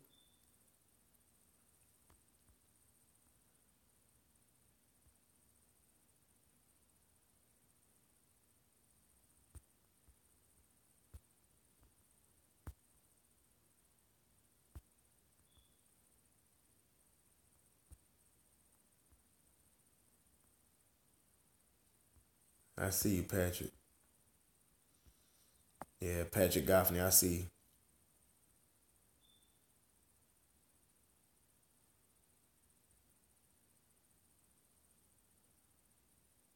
S1: I see you, Patrick. Yeah, Patrick Goffney, I see you.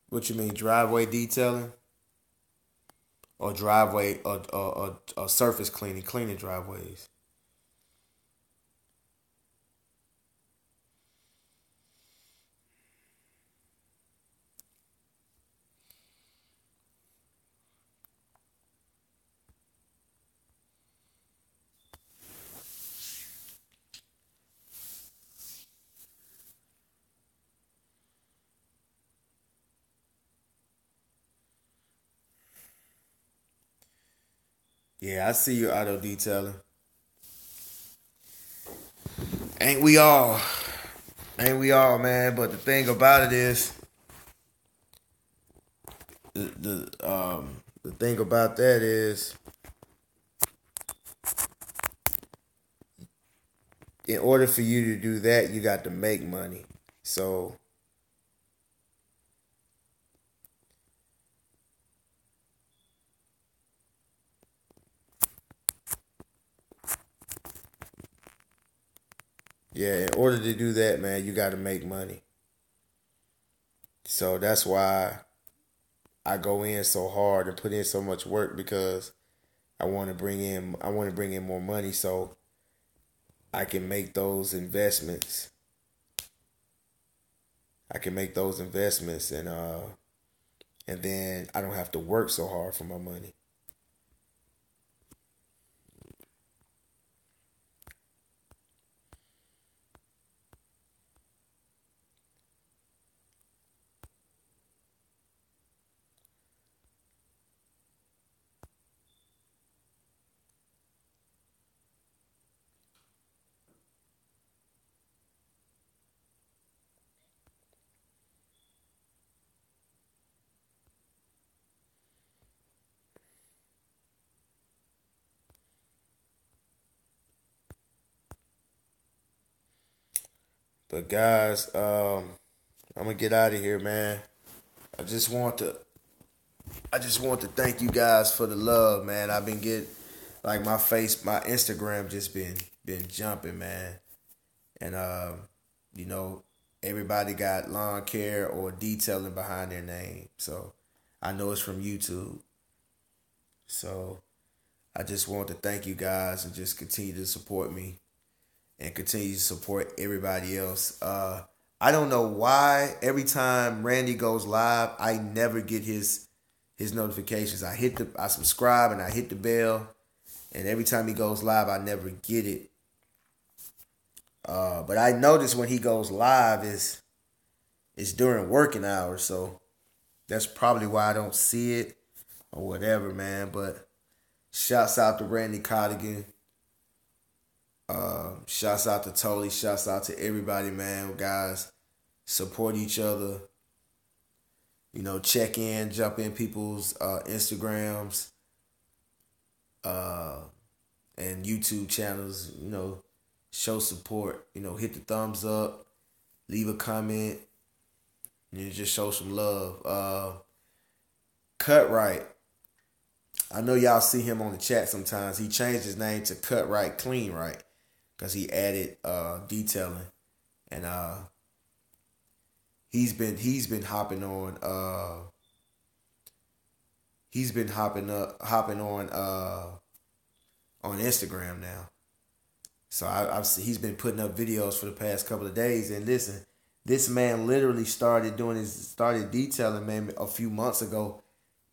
S1: What you mean, driveway detailing or driveway or surface cleaning driveways? Yeah, I see you auto detailing. Ain't we all? Ain't we all, man? But the thing about it is, the thing about that is, in order for you to do that, you got to make money. So yeah, in order to do that, man, you got to make money. So that's why I go in so hard and put in so much work because I want to bring in more money so I can make those investments. I can make those investments and then I don't have to work so hard for my money. But guys, I'm gonna get out of here, man. I just want to I just want to thank you guys for the love, man. I've been getting like my Instagram just been jumping, man. And you know, everybody got lawn care or detailing behind their name. So I know it's from YouTube. So I just want to thank you guys and just continue to support me and continue to support everybody else. I don't know why every time Randy goes live, I never get his notifications. I subscribe and I hit the bell, and every time he goes live, I never get it. But I notice when he goes live is during working hours, so that's probably why I don't see it or whatever, man. But shouts out to Randy Cottigan. Shouts out to Tolly. Shouts out to everybody, man. Guys, support each other. You know, check in, jump in people's Instagrams uh, and YouTube channels. You know, show support. You know, hit the thumbs up, leave a comment, and just show some love. Cut Right. I know y'all see him on the chat sometimes. He changed his name to Cut Right, Clean Right, because he added detailing, and he's been hopping on hopping on Instagram now. So he's been putting up videos for the past couple of days. And listen, this man literally started detailing, man, a few months ago.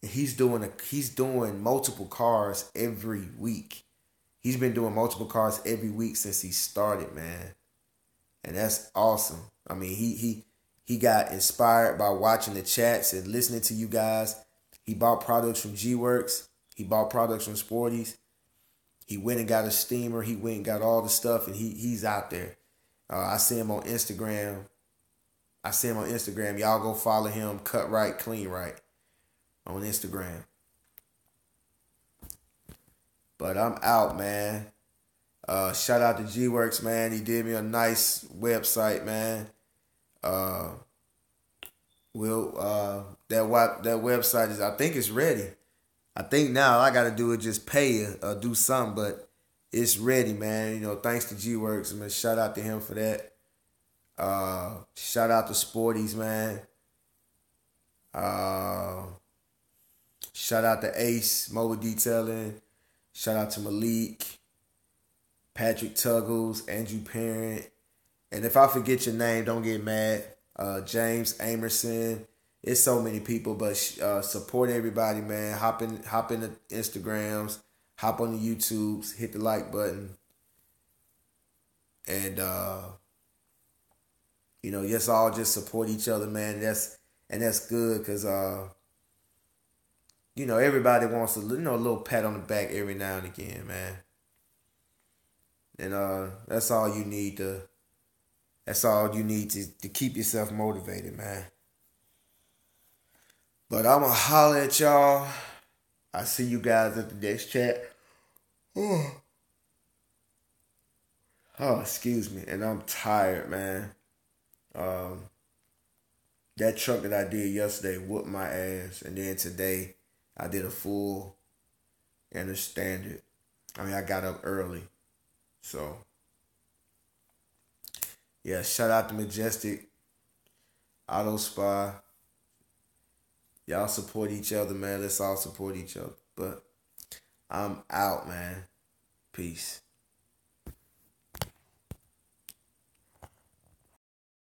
S1: And he's doing multiple cars every week. He's been doing multiple cars every week since he started, man. And that's awesome. I mean, he got inspired by watching the chats and listening to you guys. He bought products from G Works. He bought products from Sporties. He went and got a steamer. He went and got all the stuff, and he's out there. I see him on Instagram. Y'all go follow him. Cut Right, Clean Right on Instagram. But I'm out, man. Shout out to G Works, man. He did me a nice website, man. That website is, I think it's ready. I think now all I gotta do is just pay or do something, but it's ready, man. You know, thanks to G Works, man. Shout out to him for that. Shout out to Sporties, man. Shout out to Ace Mobile Detailing. Shout out to Malik, Patrick Tuggles, Andrew Parent. And if I forget your name, don't get mad. James Amerson. It's so many people, but support everybody, man. Hop in the Instagrams, hop on the YouTubes, hit the like button, and you know, let's all just support each other, man. That's good because you know, everybody wants a little pat on the back every now and again, man. And that's all you need to keep yourself motivated, man. But I'ma holler at y'all. I see you guys at the next chat. Oh, excuse me. And I'm tired, man. Um, that truck that I did yesterday whooped my ass, and then today I did a full and a standard. I mean, I got up early, so yeah. Shout out to Majestic Auto Spa. Y'all support each other, man. Let's all support each other. But I'm out, man. Peace.